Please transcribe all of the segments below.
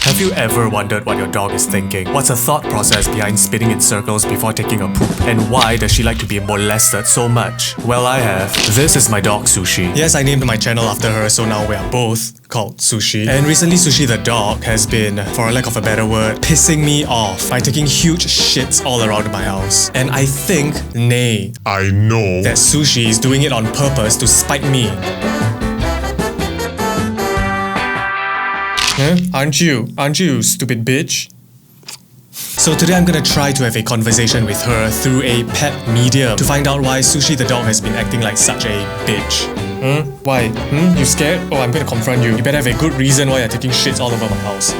Have you ever wondered what your dog is thinking? What's the thought process behind spinning in circles before taking a poop? And why does she like to be molested so much? Well, I have. This is my dog, Sushi. Yes, I named my channel after her, so now we are both called Sushi. And recently, Sushi the dog has been, for lack of a better word, pissing me off by taking huge shits all around my house. And I think, nay, I know that Sushi is doing it on purpose to spite me. Huh? Aren't you, stupid bitch? So today I'm gonna try to have a conversation with her through a pet medium to find out why Sushi the dog has been acting like such a bitch. Why? You scared? Oh, I'm gonna confront you. You better have a good reason why you're taking shits all over my house.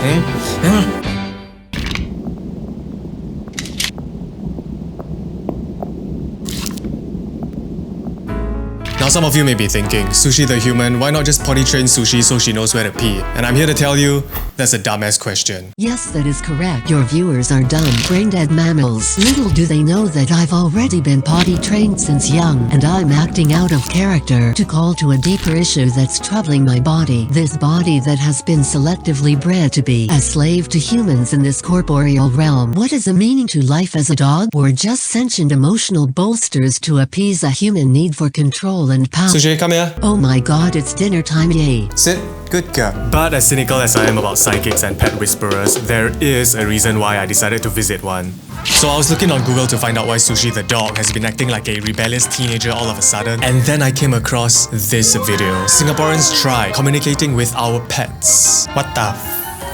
Now some of you may be thinking, Sushi the human, why not just potty train Sushi so she knows where to pee? And I'm here to tell you, that's a dumbass question. Yes, that is correct. Your viewers are dumb, brain-dead mammals. Little do they know that I've already been potty trained since young, and I'm acting out of character to call to a deeper issue that's troubling my body. This body that has been selectively bred to be a slave to humans in this corporeal realm. What is the meaning to life as a dog? We're just sentient emotional bolsters to appease a human need for control and power. Sushi, come here. Oh my god, it's dinner time, yay. Sit. Good girl. But as cynical as I am about psychics and pet whisperers, there is a reason why I decided to visit one. So I was looking on Google to find out why Sushi the dog has been acting like a rebellious teenager all of a sudden, and then I came across this video. Singaporeans try communicating with our pets. What the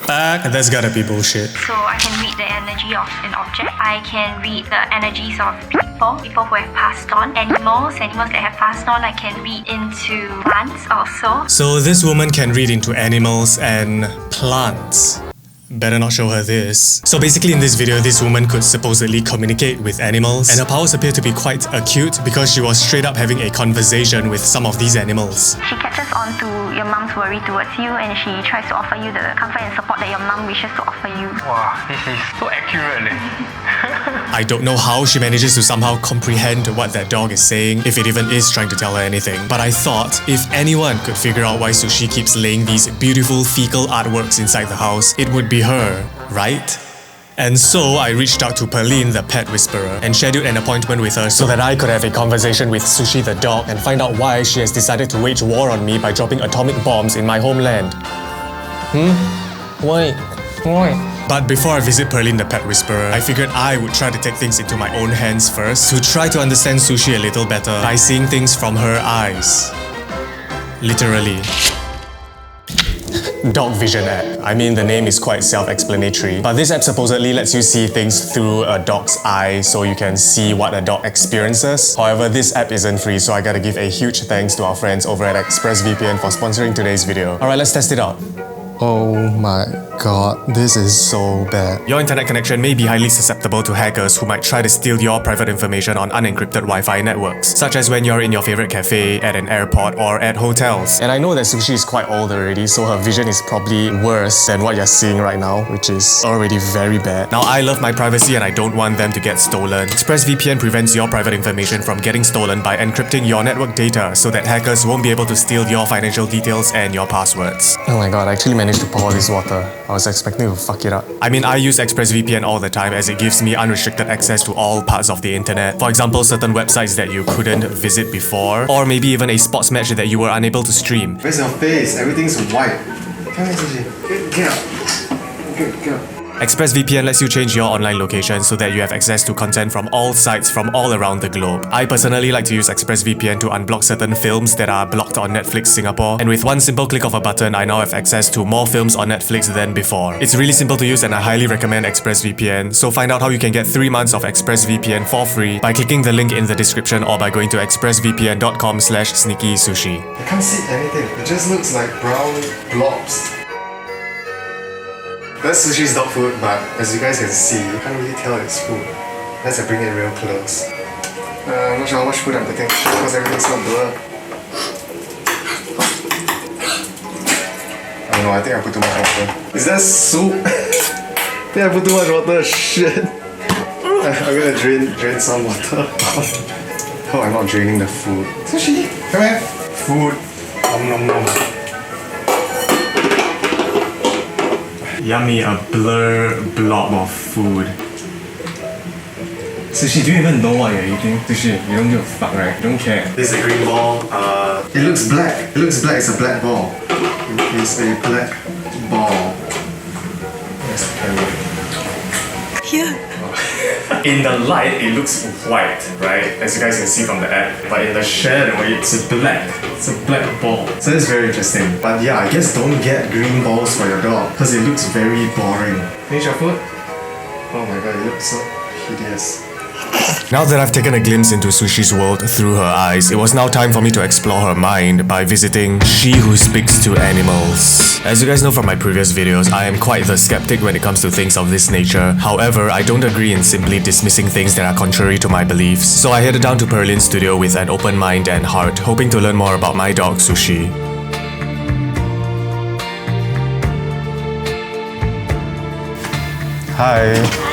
fuck? That's gotta be bullshit. So I can read the energy of an object. I can read the energies of people who have passed on. Animals that have passed on, I can read into plants also. So this woman can read into animals and plants. Better not show her this. So basically in this video, this woman could supposedly communicate with animals, and her powers appear to be quite acute because she was straight up having a conversation with some of these animals. She catches on to your mom's worry towards you, and she tries to offer you the comfort and support that your mom wishes to offer you. Wow, this is so accurate. I don't know how she manages to somehow comprehend what that dog is saying, if it even is trying to tell her anything. But I thought, if anyone could figure out why Sushi keeps laying these beautiful fecal artworks inside the house, it would be her, right? And so I reached out to Perlene, the pet whisperer, and scheduled an appointment with her so that I could have a conversation with Sushi the dog and find out why she has decided to wage war on me by dropping atomic bombs in my homeland. Why? But before I visit Perlene the pet whisperer, I figured I would try to take things into my own hands first to try to understand Sushi a little better by seeing things from her eyes. Literally. Dog Vision app. I mean, the name is quite self-explanatory, but this app supposedly lets you see things through a dog's eye so you can see what a dog experiences. However, this app isn't free, so I gotta give a huge thanks to our friends over at ExpressVPN for sponsoring today's video. Alright, let's test it out. Oh my god, this is so bad. Your internet connection may be highly susceptible to hackers who might try to steal your private information on unencrypted Wi-Fi networks, such as when you're in your favorite cafe, at an airport, or at hotels. And I know that Sushi is quite old already, so her vision is probably worse than what you're seeing right now, which is already very bad. Now, I love my privacy and I don't want them to get stolen. ExpressVPN prevents your private information from getting stolen by encrypting your network data so that hackers won't be able to steal your financial details and your passwords. Oh my god, I actually managed to pour this water. I was expecting to fuck it up. I mean, I use ExpressVPN all the time as it gives me unrestricted access to all parts of the internet. For example, certain websites that you couldn't visit before, or maybe even a sports match that you were unable to stream. Where's your face? Everything's white. Come here, Sushi. Get up. Get up. ExpressVPN lets you change your online location so that you have access to content from all sites from all around the globe. I personally like to use ExpressVPN to unblock certain films that are blocked on Netflix Singapore, and with one simple click of a button, I now have access to more films on Netflix than before. It's really simple to use and I highly recommend ExpressVPN, so find out how you can get 3 months of ExpressVPN for free by clicking the link in the description or by going to expressvpn.com/sneakysushi. I can't see anything. It just looks like brown blobs. That's Sushi's dog food, but as you guys can see, you can't really tell it's food. Let's bring it real close. I'm not sure how much food I'm putting because everything's so blurred. I don't know, I think I put too much water. Is that soup? I think I put too much water, shit. I'm gonna drain some water. Oh, I'm not draining the food. Sushi, come here. Food. Nom nom nom. Yummy, a blur blob of food. Sushi, do you even know what you're eating? Sushi, you don't give a fuck, right? You don't care. This is a green ball. It looks black. It looks black. It's a black ball. It's a black ball. Where's the camera? Here. In the light, it looks white, right? As you guys can see from the app. But in the shadow, it's black. It's a black ball. So that's very interesting. But yeah, I guess don't get green balls for your dog because it looks very boring. Finish your food? Oh my god, it looks so hideous. Now that I've taken a glimpse into Sushi's world through her eyes, it was now time for me to explore her mind by visiting She Who Speaks to Animals. As you guys know from my previous videos, I am quite the skeptic when it comes to things of this nature. However, I don't agree in simply dismissing things that are contrary to my beliefs. So I headed down to Perlin's studio with an open mind and heart, hoping to learn more about my dog Sushi. Hi.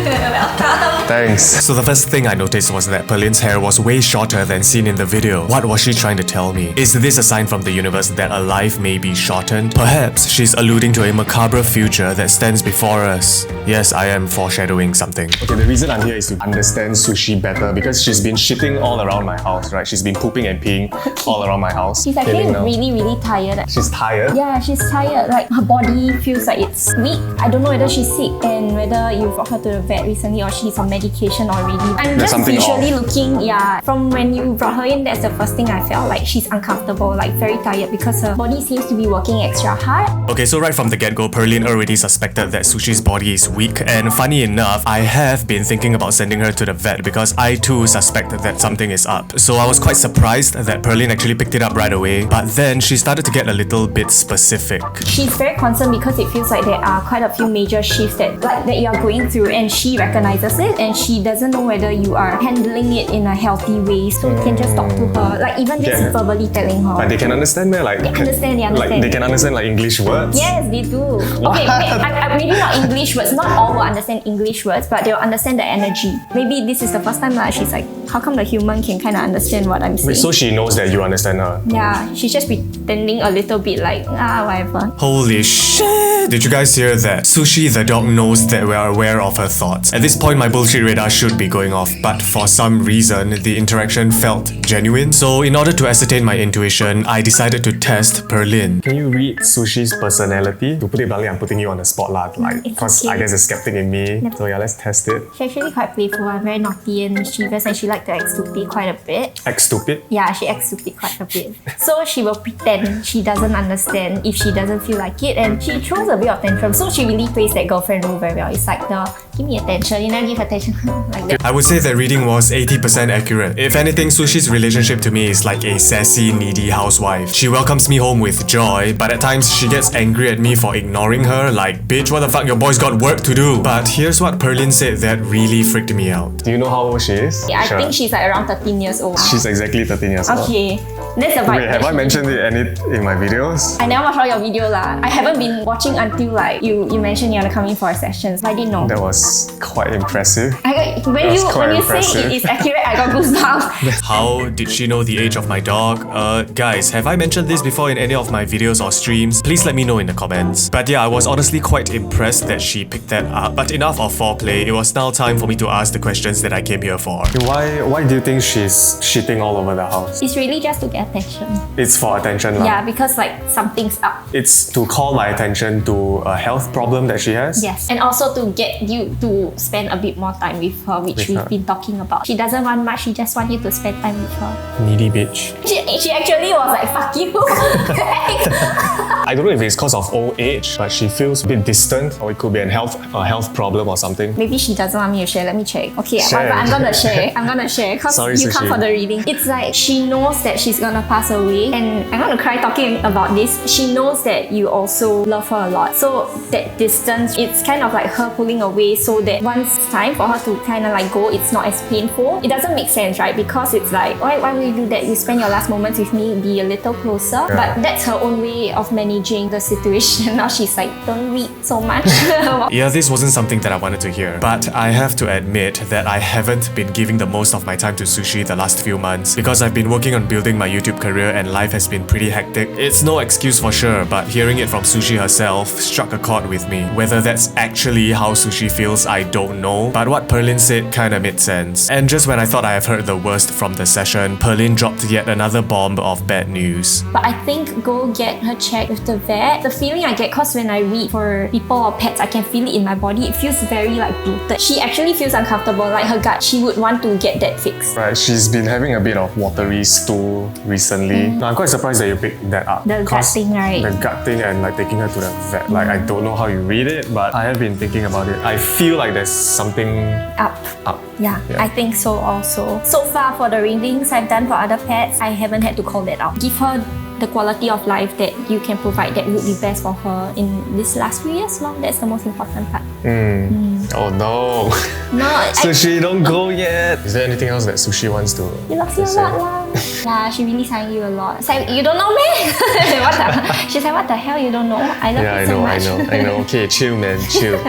Welcome. Thanks. So the first thing I noticed was that Perlin's hair was way shorter than seen in the video. What was she trying to tell me? Is this a sign from the universe that a life may be shortened? Perhaps she's alluding to a macabre future that stands before us. Yes, I am foreshadowing something. Okay, the reason I'm here is to understand Sushi better because she's been shitting all around my house, right? She's been pooping and peeing all around my house. She's actually really tired. She's tired? Yeah, she's tired. Like her body feels like it's weak. I don't know whether she's sick and whether you brought her to the vet recently or she's on medication already. I'm just visually looking, from when you brought her in, that's the first thing I felt, like she's uncomfortable, like very tired because her body seems to be working extra hard. Okay, so right from the get-go, Perlin already suspected that Sushi's body is weak, and funny enough, I have been thinking about sending her to the vet because I too suspect that something is up. So I was quite surprised that Perlin actually picked it up right away, but then she started to get a little bit specific. She's very concerned because it feels like there are quite a few major shifts that you are going through, and she recognizes it and she doesn't know whether you are handling it in a healthy way, so you can just talk to her, like even just verbally telling her. But they can understand me, like they understand. Like they can understand like English words. Yes, they do. Okay, maybe not English words. Not all will understand English words, but they'll understand the energy. Maybe this is the first time she's like, how come the human can kind of understand what I'm saying? Wait, so she knows that you understand her? Yeah, she's just pretending a little bit like whatever. Holy shit! Did you guys hear that? Sushi the dog knows that we are aware of her thoughts. At this point, my bullshit radar should be going off, but for some reason, the interaction felt genuine. So in order to ascertain my intuition, I decided to test Perlin. Can you read Sushi's personality? To put it bluntly, I'm putting you on the spotlight, because I guess the skeptic in me. So yeah, let's test it. She's actually quite playful, very naughty and mischievous, and she likes to act stupid quite a bit. Act stupid? Yeah, she acts stupid quite a bit. So she will pretend she doesn't understand if she doesn't feel like it, and she throws a bit of tantrum. So she really plays that girlfriend role very well. It's like give me attention, you never give attention like that. I would say that reading was 80% accurate. If anything, Sushi's relationship to me is like a sassy, needy housewife. She welcomes me home with joy, but at times she gets angry at me for ignoring her, like, bitch, what the fuck, your boy's got work to do. But here's what Perlin said that really freaked me out. Do you know how old she is? Yeah, I think she's like around 13 years old. She's exactly 13 years old. Okay. That's the vibe. Wait, have I mentioned it in my videos? I never watched all your video lah. I haven't been watching until like you mentioned you're coming for sessions. I didn't know. That was quite impressive. When you say it is accurate, I got goosebumps. How did she know the age of my dog? Guys, have I mentioned this before in any of my videos or streams? Please let me know in the comments. But yeah, I was honestly quite impressed that she picked that up. But enough of foreplay, it was now time for me to ask the questions that I came here for. Why do you think she's shitting all over the house? It's really just to get attention. It's for attention lah. Yeah, because like something's up. It's to call my attention to a health problem that she has? Yes, and also to get you to spend a bit more time with her, which we've been talking about. She doesn't want much, she just wants you to spend time with her. Needy bitch. She actually was like, fuck you. I don't know if it's because of old age, but she feels a bit distant, or it could be a health problem or something. Maybe she doesn't want me to share. Let me check. Okay, share. I'm gonna share because you come for the reading. It's like she knows that she's gonna pass away, and I'm gonna cry talking about this. She knows that you also love her a lot. So that distance, it's kind of like her pulling away, so that once it's time for her to kind of like go, it's not as painful. It doesn't make sense, right? Because it's like, why will you do that? You spend your last moments with me, be a little closer. But that's her own way of managing managing the situation. Now she's like, don't read so much. Yeah, this wasn't something that I wanted to hear. But I have to admit that I haven't been giving the most of my time to sushi the last few months because I've been working on building my YouTube career and life has been pretty hectic. It's no excuse for sure, but hearing it from Sushi herself struck a chord with me. Whether that's actually how Sushi feels, I don't know, but what Perlin said kinda made sense. And just when I thought I have heard the worst from the session, Perlin dropped yet another bomb of bad news. But I think go get her checked with the vet. The feeling I get, cause when I read for people or pets, I can feel it in my body. It feels very like bloated. She actually feels uncomfortable, like her gut. She would want to get that fixed. Right, she's been having a bit of watery stool recently. Now, I'm quite surprised that you picked that up. The gut thing, right? The gut thing and like taking her to the vet. Like, I don't know how you read it, but I have been thinking about it. I feel like there's something Up. up. Yeah, I think so also. So far for the readings I've done for other pets, I haven't had to call that out. Give her the quality of life that you can provide that would be best for her in this last few years. No? That's the most important part. Oh no. No, Sushi, don't go yet. Is there anything else that Sushi wants to you love you a say? lot lah. Yeah, she really sang you a lot. It's like, you don't know me? What the? She's like, what the hell, you don't know? I love you so much. I know. Okay, chill man, chill.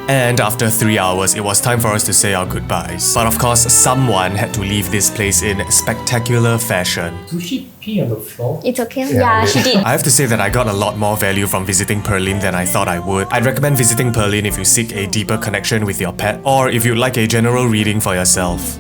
And after 3 hours, it was time for us to say our goodbyes. But of course, someone had to leave this place in spectacular fashion. Sushi pee on the floor? It's okay. Yeah, she did. I have to say that I got a lot more value from visiting Perlin than I thought I would. I'd recommend visiting Perlin if you seek a deeper connection with your pet, or if you'd like a general reading for yourself.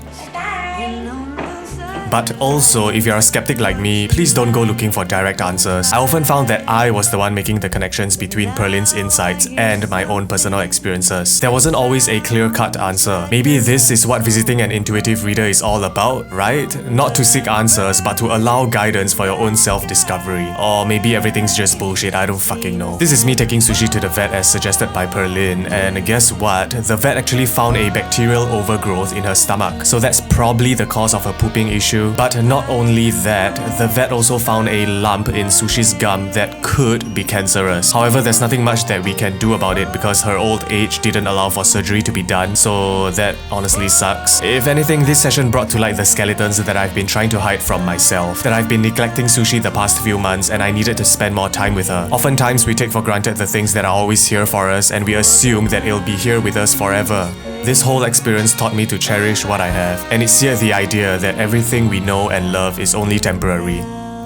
But also, if you're a skeptic like me, please don't go looking for direct answers. I often found that I was the one making the connections between Perlin's insights and my own personal experiences. There wasn't always a clear-cut answer. Maybe this is what visiting an intuitive reader is all about, right? Not to seek answers, but to allow guidance for your own self-discovery. Or maybe everything's just bullshit, I don't fucking know. This is me taking Sushi to the vet as suggested by Perlin, and guess what? The vet actually found a bacterial overgrowth in her stomach. So that's probably the cause of her pooping issue. But not only that, the vet also found a lump in Sushi's gum that could be cancerous. However, there's nothing much that we can do about it because her old age didn't allow for surgery to be done, so that honestly sucks. If anything, this session brought to light the skeletons that I've been trying to hide from myself, that I've been neglecting Sushi the past few months and I needed to spend more time with her. Oftentimes, we take for granted the things that are always here for us and we assume that it'll be here with us forever. This whole experience taught me to cherish what I have, and it's here the idea that everything we know and love is only temporary.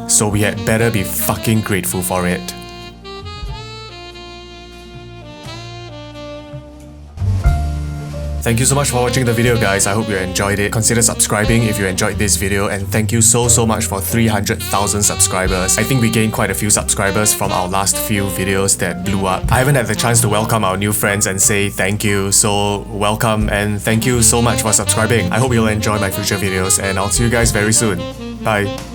So we had better be fucking grateful for it. Thank you so much for watching the video, guys. I hope you enjoyed it. Consider subscribing if you enjoyed this video, and thank you so much for 300,000 subscribers. I think we gained quite a few subscribers from our last few videos that blew up. I haven't had the chance to welcome our new friends and say thank you, so welcome and thank you so much for subscribing. I hope you'll enjoy my future videos, and I'll see you guys very soon. Bye.